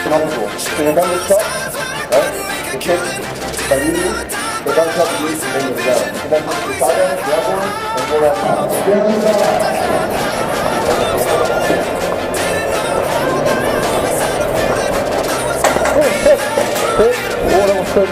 genauso. So eine ganze Shot, ja, du checkst bei Lili, der ganze Shot die nächste Menge, ja. Und dann kannst du steigern, Werbung, und so weiter. Oh, that was good.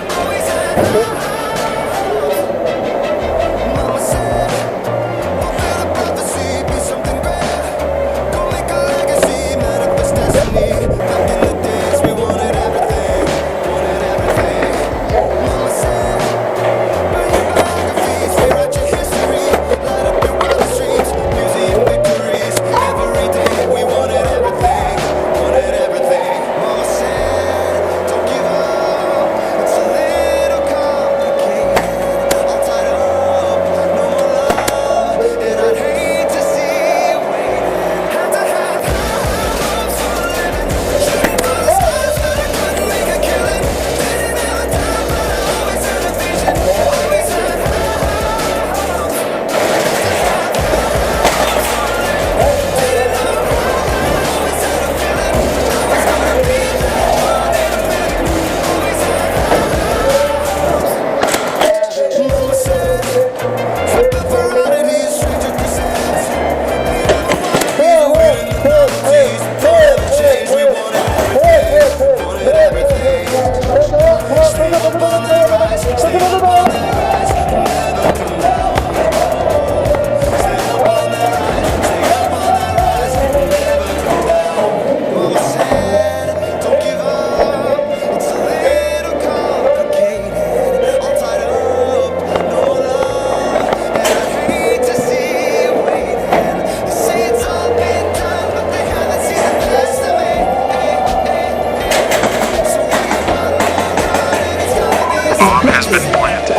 Has been planted.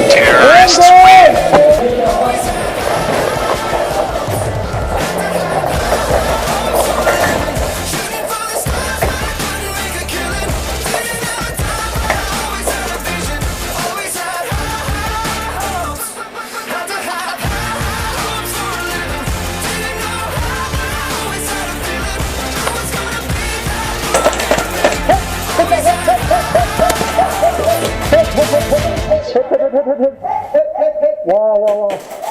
Terrorists win. Wow, wow, wow.